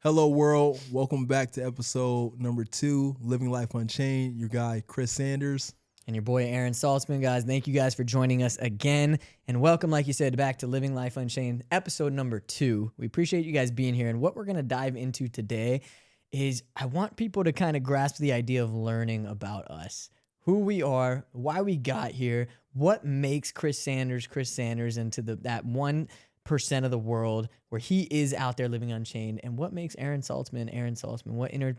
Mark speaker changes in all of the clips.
Speaker 1: Hello, world. Welcome back to episode number 2, Living Life Unchained. Your guy, Chris Sanders.
Speaker 2: And your boy, Aaron Saltzman, guys. Thank you guys for joining us again. And welcome, like you said, back to Living Life Unchained, episode number 2. We appreciate you guys being here. And what we're going to dive into today is I want people to kind of grasp the idea of learning about us, who we are, why we got here, what makes Chris Sanders, into that 1% of the world where he is out there living unchained, and what makes Aaron Saltzman, what inner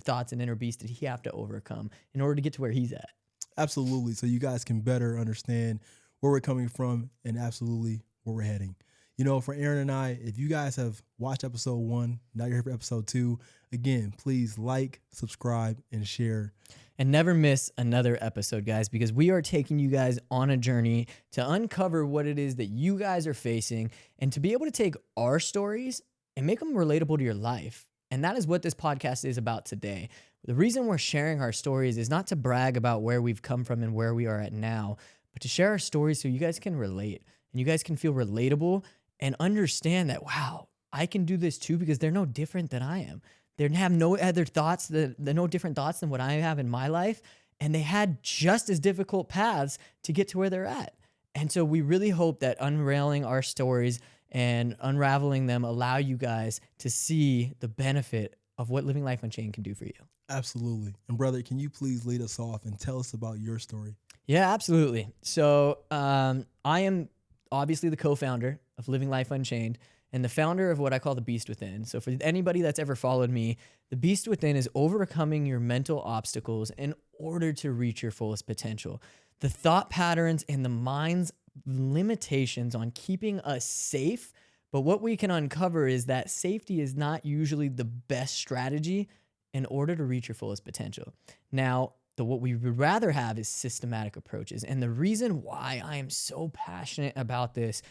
Speaker 2: thoughts and inner beasts did he have to overcome in order to get to where he's at?
Speaker 1: Absolutely. So you guys can better understand where we're coming from and absolutely where we're heading. You know, for Aaron and I, if you guys have watched episode 1, now you're here for episode 2, again, please like, subscribe, and share.
Speaker 2: And never miss another episode, guys, because we are taking you guys on a journey to uncover what it is that you guys are facing and to be able to take our stories and make them relatable to your life. And that is what this podcast is about today. The reason we're sharing our stories is not to brag about where we've come from and where we are at now, but to share our stories so you guys can relate and you guys can feel relatable and understand that, wow, I can do this too because they're no different than I am. They have no other thoughts, they're no different thoughts than what I have in my life. And they had just as difficult paths to get to where they're at. And so we really hope that unrailing our stories and unraveling them allow you guys to see the benefit of what living life unchained can do for you.
Speaker 1: Absolutely. And brother, can you please lead us off and tell us about your story?
Speaker 2: Yeah, absolutely. So I am obviously the co-founder of Living Life Unchained and the founder of what I call the Beast Within. So for anybody that's ever followed me, the Beast Within is overcoming your mental obstacles in order to reach your fullest potential. The thought patterns and the mind's limitations on keeping us safe. But what we can uncover is that safety is not usually the best strategy in order to reach your fullest potential. Now, what we would rather have is systematic approaches. And the reason why I am so passionate about this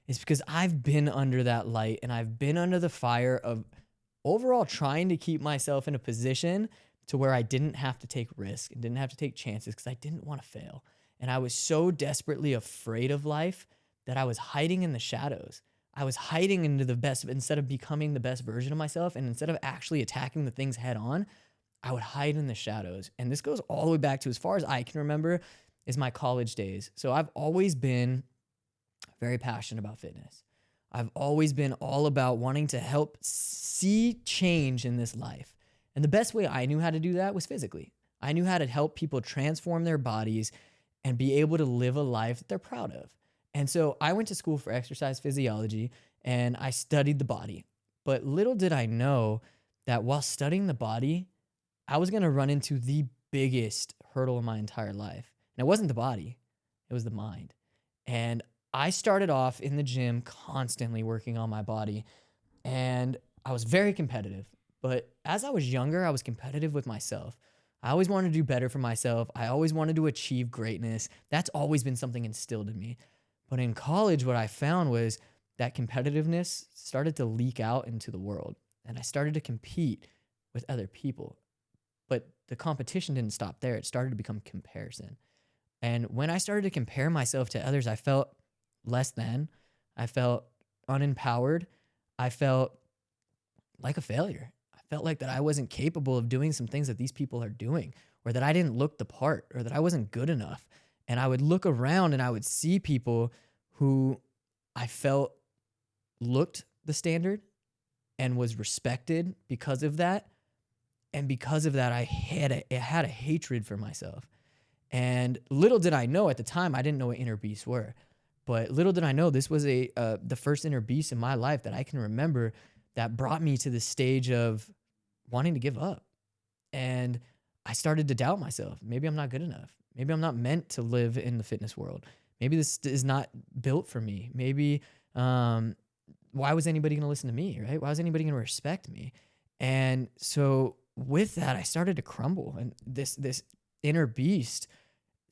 Speaker 2: is because I've been under that light and I've been under the fire of overall trying to keep myself in a position to where I didn't have to take risk and didn't have to take chances because I didn't want to fail. And I was so desperately afraid of life that I was hiding in the shadows. I was hiding into the best instead of becoming the best version of myself. And instead of actually attacking the things head on, I would hide in the shadows. And this goes all the way back to, as far as I can remember, is my college days. So I've always been very passionate about fitness. I've always been all about wanting to help see change in this life. And the best way I knew how to do that was physically. I knew how to help people transform their bodies and be able to live a life that they're proud of. And so I went to school for exercise physiology and I studied the body. But little did I know that while studying the body, I was going to run into the biggest hurdle in my entire life. And it wasn't the body, it was the mind. And I started off in the gym constantly working on my body, and I was very competitive. But as I was younger, I was competitive with myself. I always wanted to do better for myself. I always wanted to achieve greatness. That's always been something instilled in me. But in college, what I found was that competitiveness started to leak out into the world, and I started to compete with other people. But the competition didn't stop there. It started to become comparison. And when I started to compare myself to others, I felt less than. I felt unempowered. I felt like a failure. I felt like that I wasn't capable of doing some things that these people are doing, or that I didn't look the part, or that I wasn't good enough. And I would look around and I would see people who I felt looked the standard and was respected because of that. And because of that, I had a hatred for myself. And little did I know at the time, I didn't know what inner beasts were. But little did I know this was the first inner beast in my life that I can remember that brought me to the stage of wanting to give up. And I started to doubt myself. Maybe I'm not good enough. Maybe I'm not meant to live in the fitness world. Maybe this is not built for me. Maybe why was anybody going to listen to me, right? Why was anybody going to respect me? And so with that, I started to crumble. And this inner beast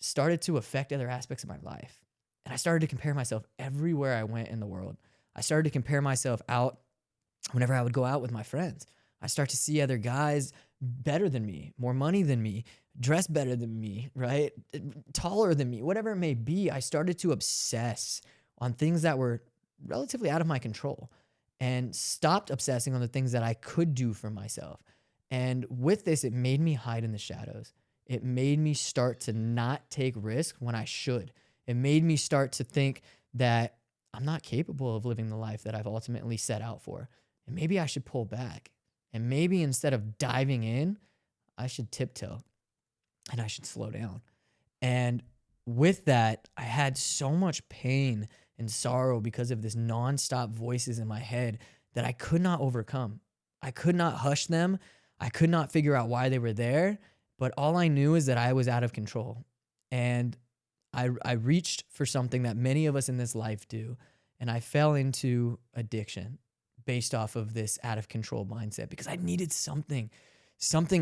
Speaker 2: started to affect other aspects of my life. And I started to compare myself everywhere I went in the world. I started to compare myself out whenever I would go out with my friends. I start to see other guys better than me, more money than me, dressed better than me, right? Taller than me, whatever it may be. I started to obsess on things that were relatively out of my control. and stopped obsessing on the things that I could do for myself. And with this, it made me hide in the shadows. It made me start to not take risks when I should. It made me start to think that I'm not capable of living the life that I've ultimately set out for. And maybe I should pull back. And maybe instead of diving in, I should tiptoe and I should slow down. And with that, I had so much pain and sorrow because of this nonstop voices in my head that I could not overcome. I could not hush them. I could not figure out why they were there. But all I knew is that I was out of control. And I reached for something that many of us in this life do. And I fell into addiction based off of this out of control mindset because I needed something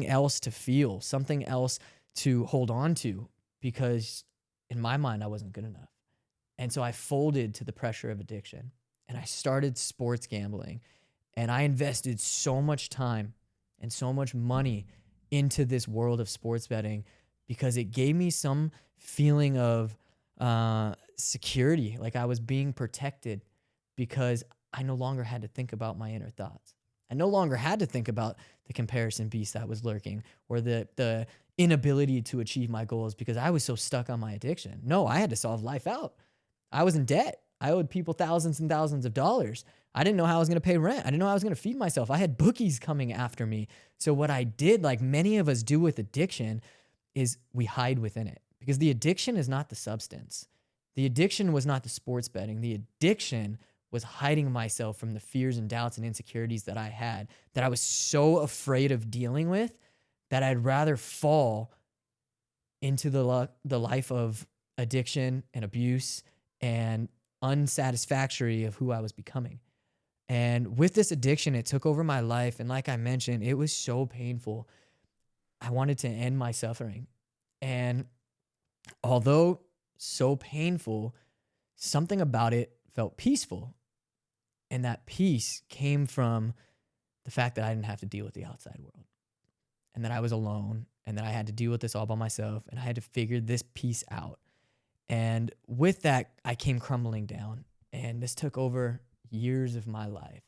Speaker 2: else to feel, something else to hold on to, because in my mind, I wasn't good enough. And so I folded to the pressure of addiction and I started sports gambling, and I invested so much time and so much money into this world of sports betting because it gave me some feeling of security, like I was being protected, because I no longer had to think about my inner thoughts. I no longer had to think about the comparison beast that was lurking or the inability to achieve my goals because I was so stuck on my addiction. No, I had to solve life out. I was in debt. I owed people thousands and thousands of dollars. I didn't know how I was going to pay rent. I didn't know how I was going to feed myself. I had bookies coming after me. So what I did, like many of us do with addiction, is we hide within it, because the addiction is not the substance. The addiction was not the sports betting. The addiction was hiding myself from the fears and doubts and insecurities that I had, that I was so afraid of dealing with, that I'd rather fall into the life of addiction and abuse and unsatisfactory of who I was becoming. And with this addiction, it took over my life. And like I mentioned, it was so painful. I wanted to end my suffering. And although so painful, something about it felt peaceful. And that peace came from the fact that I didn't have to deal with the outside world, and that I was alone, and that I had to deal with this all by myself, and I had to figure this piece out. And with that, I came crumbling down, and this took over years of my life.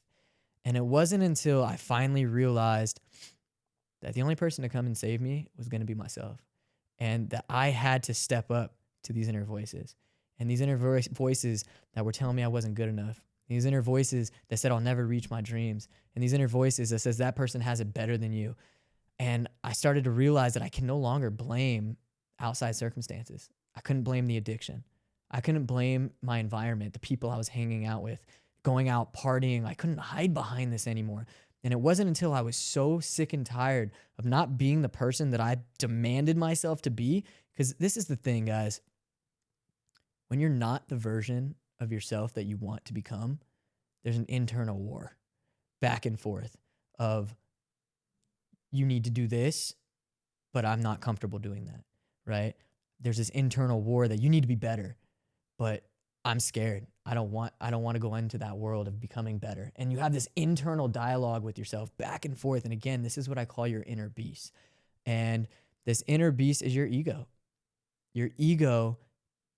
Speaker 2: And it wasn't until I finally realized that the only person to come and save me was going to be myself, and that I had to step up to these inner voices, and these inner voices that were telling me I wasn't good enough, these inner voices that said I'll never reach my dreams, and these inner voices that says that person has it better than you. And I started to realize that I can no longer blame outside circumstances. I couldn't blame the addiction. I couldn't blame my environment, the people I was hanging out with, going out partying. I couldn't hide behind this anymore. And it wasn't until I was so sick and tired of not being the person that I demanded myself to be, because this is the thing, guys. When you're not the version of yourself that you want to become, there's an internal war back and forth of, you need to do this, but I'm not comfortable doing that, right? There's this internal war that you need to be better, but I'm scared. I don't want to go into that world of becoming better. And you have this internal dialogue with yourself back and forth. And again, this is what I call your inner beast. And this inner beast is your ego. Your ego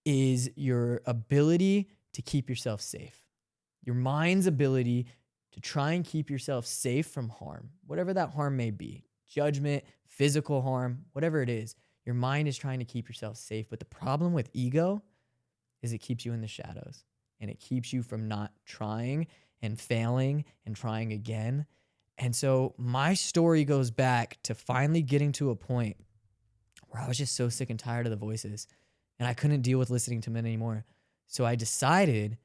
Speaker 2: is your ability to keep yourself safe. Your mind's ability to try and keep yourself safe from harm, whatever that harm may be, judgment, physical harm, whatever it is. Your mind is trying to keep yourself safe. But the problem with ego is it keeps you in the shadows, and it keeps you from not trying and failing and trying again. And so my story goes back to finally getting to a point where I was just so sick and tired of the voices, and I couldn't deal with listening to them anymore. So I decided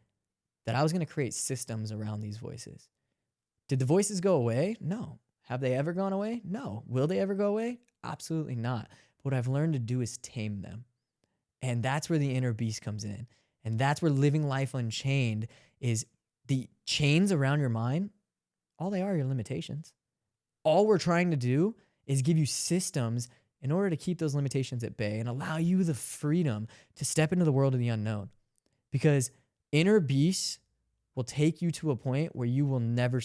Speaker 2: that I was going to create systems around these voices. Did the voices go away? No. Have they ever gone away? No. Will they ever go away? Absolutely not. But what I've learned to do is tame them. And that's where the inner beast comes in. And that's where living life unchained is. The chains around your mind, all they are your limitations. All we're trying to do is give you systems in order to keep those limitations at bay and allow you the freedom to step into the world of the unknown. Because inner beasts will take you to a point where you will never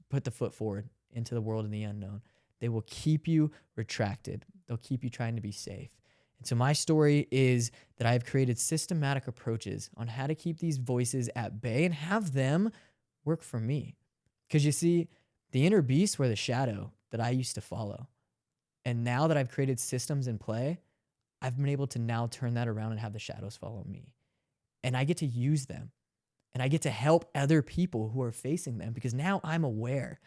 Speaker 2: put the foot forward into the world of the unknown. They will keep you retracted. They'll keep you trying to be safe. And so my story is that I've created systematic approaches on how to keep these voices at bay and have them work for me. Because you see, the inner beasts were the shadow that I used to follow. And now that I've created systems in play, I've been able to now turn that around and have the shadows follow me. And I get to use them. And I get to help other people who are facing them because now I'm aware.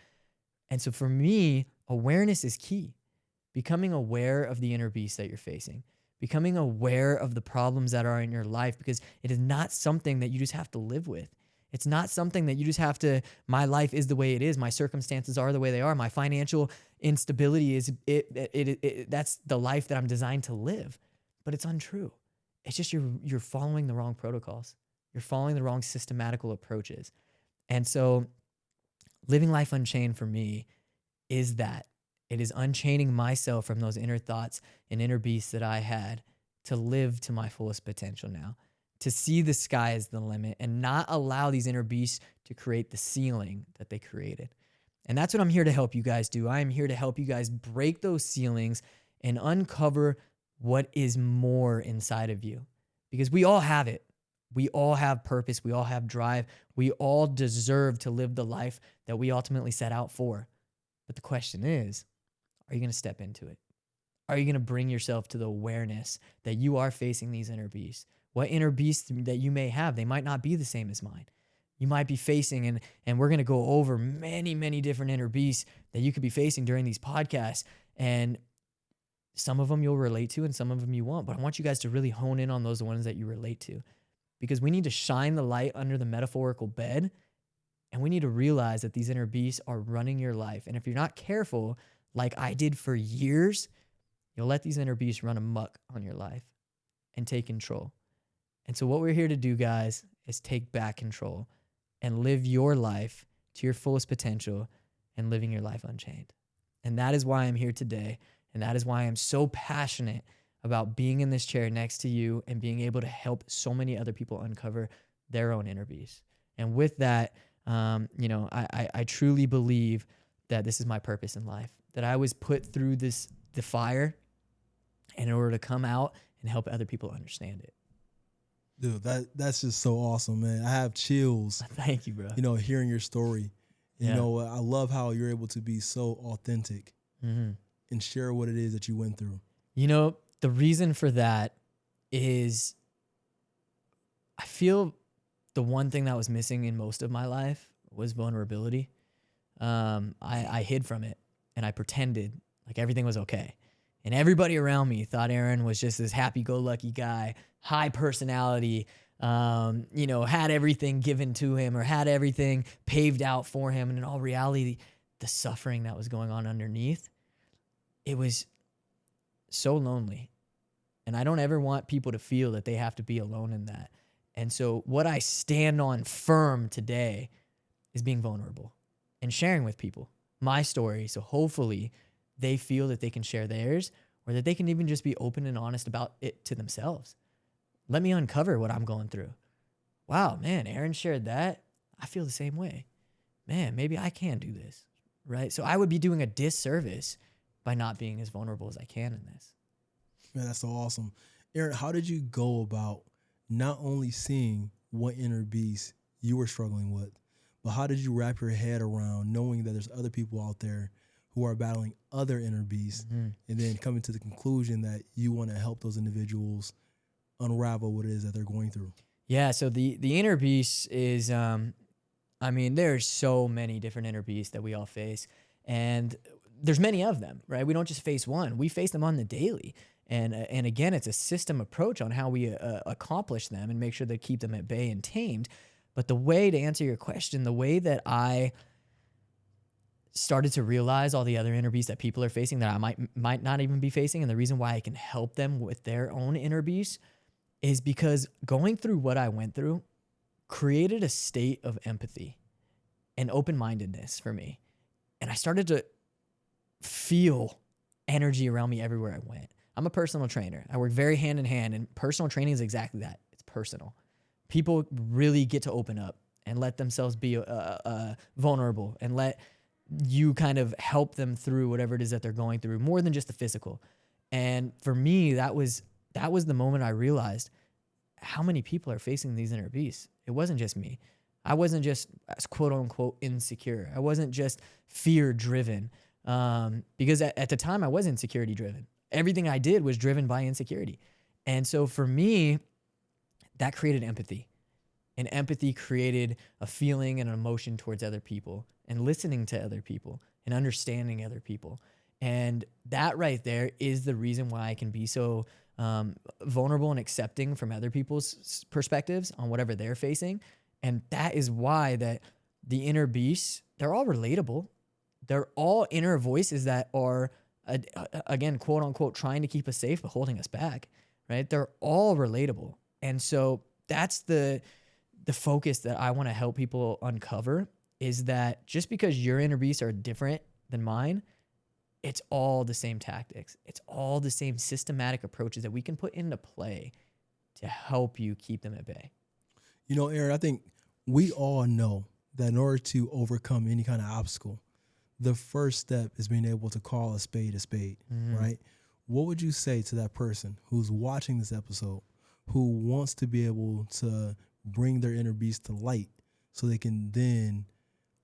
Speaker 2: And so for me, awareness is key. Becoming aware of the inner beast that you're facing, becoming aware of the problems that are in your life, because it is not something that you just have to live with. It's not something that you just have to, my life is the way it is. My circumstances are the way they are. My financial instability is, that's the life that I'm designed to live. But it's untrue. It's just you're following the wrong protocols. You're following the wrong systematical approaches. And so living life unchained for me is that. It is unchaining myself from those inner thoughts and inner beasts that I had to live to my fullest potential now, to see the sky as the limit and not allow these inner beasts to create the ceiling that they created. And that's what I'm here to help you guys do. I am here to help you guys break those ceilings and uncover what is more inside of you, because we all have it. We all have purpose. We all have drive. We all deserve to live the life that we ultimately set out for. But the question is, are you going to step into it? Are you going to bring yourself to the awareness that you are facing these inner beasts? What inner beasts that you may have, they might not be the same as mine. You might be facing, and we're going to go over many, many different inner beasts that you could be facing during these podcasts. And some of them you'll relate to and some of them you won't. But I want you guys to really hone in on those ones that you relate to, because we need to shine the light under the metaphorical bed. And we need to realize that these inner beasts are running your life. And if you're not careful, like I did for years, you'll let these inner beasts run amok on your life and take control. And so what we're here to do, guys, is take back control and live your life to your fullest potential and living your life unchained. And that is why I'm here today. And that is why I'm so passionate about being in this chair next to you and being able to help so many other people uncover their own inner beasts. And with that, I truly believe that this is my purpose in life, that I was put through the fire in order to come out and help other people understand it.
Speaker 1: Dude, that's just so awesome, man. I have chills.
Speaker 2: Thank you, bro.
Speaker 1: Hearing your story. I love how you're able to be so authentic and share what it is that you went through.
Speaker 2: The reason for that is I feel the one thing that was missing in most of my life was vulnerability. I hid from it and I pretended like everything was okay. And everybody around me thought Aaron was just this happy-go-lucky guy, high personality, had everything given to him or had everything paved out for him. And in all reality, the suffering that was going on underneath, it was so lonely. And I don't ever want people to feel that they have to be alone in that. And so what I stand on firm today is being vulnerable and sharing with people my story. So hopefully they feel that they can share theirs, or that they can even just be open and honest about it to themselves. Let me uncover what I'm going through. Wow, man, Aaron shared that. I feel the same way. Man, maybe I can do this, right? So I would be doing a disservice by not being as vulnerable as I can in this.
Speaker 1: Man, that's so awesome. Aaron, how did you go about not only seeing what inner beast you were struggling with, but how did you wrap your head around knowing that there's other people out there who are battling other inner beasts, and then coming to the conclusion that you want to help those individuals unravel what it is that they're going through?
Speaker 2: Yeah, so the inner beast is, there's so many different inner beasts that we all face, and there's many of them, right? We don't just face one. We face them on the daily. And again, it's a system approach on how we accomplish them and make sure to keep them at bay and tamed. But the way, to answer your question, the way that I started to realize all the other inner beasts that people are facing that I might not even be facing, and the reason why I can help them with their own inner beasts, is because going through what I went through created a state of empathy and open-mindedness for me. And I started to feel energy around me everywhere I went. I'm a personal trainer. I work very hand in hand, and personal training is exactly that. It's personal. People really get to open up and let themselves be vulnerable and let you kind of help them through whatever it is that they're going through, more than just the physical. And for me, that was the moment I realized how many people are facing these inner beasts. It wasn't just me. I wasn't just quote unquote insecure. I wasn't just fear driven. Because at the time I was insecurity driven. Everything I did was driven by insecurity. And so for me, that created empathy. And empathy created a feeling and an emotion towards other people and listening to other people and understanding other people. And that right there is the reason why I can be so vulnerable and accepting from other people's perspectives on whatever they're facing. And that is why that the inner beasts, they're all relatable. They're all inner voices that are, again, quote unquote, trying to keep us safe, but holding us back, right? They're all relatable. And so that's the focus that I want to help people uncover, is that just because your inner beasts are different than mine, it's all the same tactics. It's all the same systematic approaches that we can put into play to help you keep them at bay.
Speaker 1: You know, Aaron, I think we all know that in order to overcome any kind of obstacle, the first step is being able to call a spade, right? What would you say to that person who's watching this episode, who wants to be able to bring their inner beast to light so they can then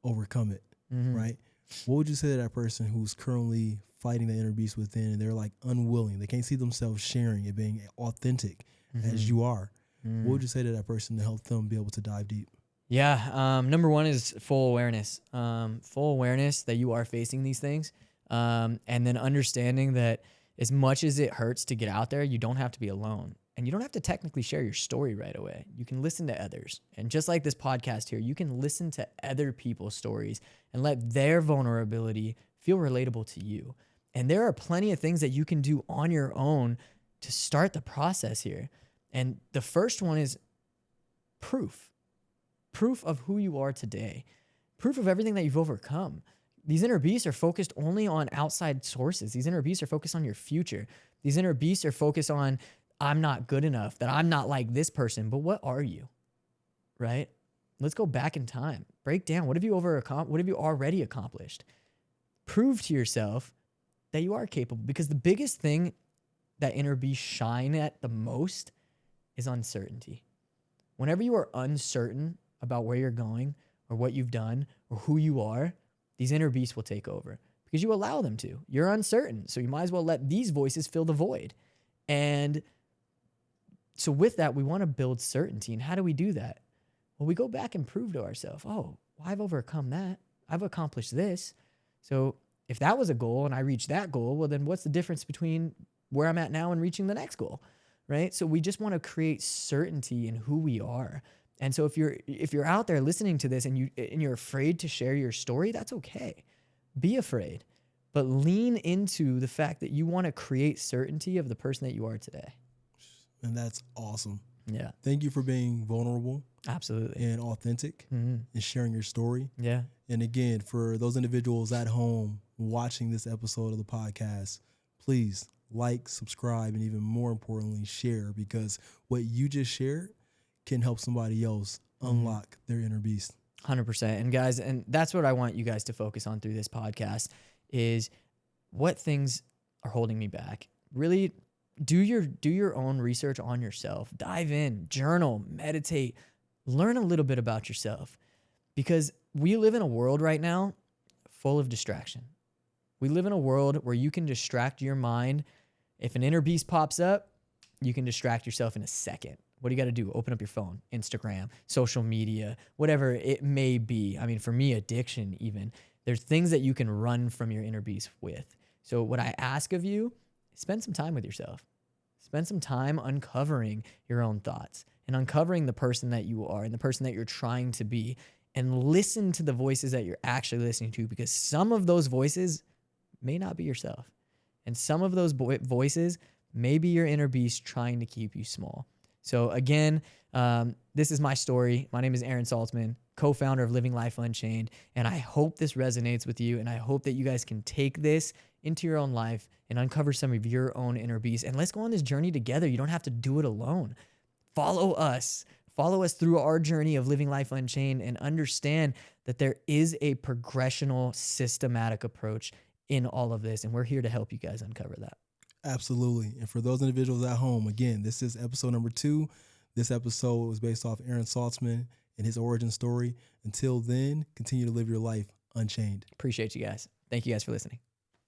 Speaker 1: overcome it, right? What would you say to that person who's currently fighting the inner beast within and they're like unwilling, they can't see themselves sharing and being authentic as you are? What would you say to that person to help them be able to dive deep?
Speaker 2: Yeah. Number one is full awareness. Full awareness that you are facing these things. And then understanding that as much as it hurts to get out there, you don't have to be alone. And you don't have to technically share your story right away. You can listen to others. And just like this podcast here, you can listen to other people's stories and let their vulnerability feel relatable to you. And there are plenty of things that you can do on your own to start the process here. And the first one is proof of who you are today, proof of everything that you've overcome. These inner beasts are focused only on outside sources. These inner beasts are focused on your future. These inner beasts are focused on, I'm not good enough, that I'm not like this person. But what are you, right? Let's go back in time. Break down. What have you already accomplished? Prove to yourself that you are capable, because the biggest thing that inner beasts shine at the most is uncertainty. Whenever you are uncertain about where you're going or what you've done or who you are, these inner beasts will take over because you allow them to. You're uncertain, so you might as well let these voices fill the void. And so with that, we want to build certainty. And how do we do that? Well, we go back and prove to ourselves, oh, well, I've overcome that. I've accomplished this. So if that was a goal and I reached that goal, well, then what's the difference between where I'm at now and reaching the next goal, right? So we just want to create certainty in who we are. And so if you're out there listening to this and you're afraid to share your story, that's okay. Be afraid, but lean into the fact that you want to create certainty of the person that you are today.
Speaker 1: And that's awesome.
Speaker 2: Yeah.
Speaker 1: Thank you for being vulnerable.
Speaker 2: Absolutely.
Speaker 1: And authentic and sharing your story.
Speaker 2: Yeah.
Speaker 1: And again, for those individuals at home watching this episode of the podcast, please like, subscribe, and even more importantly, share, because what you just shared can help somebody else unlock their inner beast.
Speaker 2: 100%. And guys, and that's what I want you guys to focus on through this podcast is what things are holding me back. Really do your own research on yourself. Dive in, journal, meditate, learn a little bit about yourself, because we live in a world right now full of distraction. We live in a world where you can distract your mind. If an inner beast pops up, you can distract yourself in a second. What do you got to do? Open up your phone, Instagram, social media, whatever it may be. I mean, for me, addiction even. There's things that you can run from your inner beast with. So what I ask of you, spend some time with yourself. Spend some time uncovering your own thoughts and uncovering the person that you are and the person that you're trying to be, and listen to the voices that you're actually listening to, because some of those voices may not be yourself. And some of those voices may be your inner beast trying to keep you small. So again, this is my story. My name is Aaron Saltzman, co-founder of Living Life Unchained. And I hope this resonates with you. And I hope that you guys can take this into your own life and uncover some of your own inner beast. And let's go on this journey together. You don't have to do it alone. Follow us. Follow us through our journey of living life unchained, and understand that there is a progressional, systematic approach in all of this. And we're here to help you guys uncover that.
Speaker 1: Absolutely. And for those individuals at home, again, this is episode number 2. This episode was based off Aaron Saltzman and his origin story. Until then, continue to live your life unchained.
Speaker 2: Appreciate you guys. Thank you guys for listening.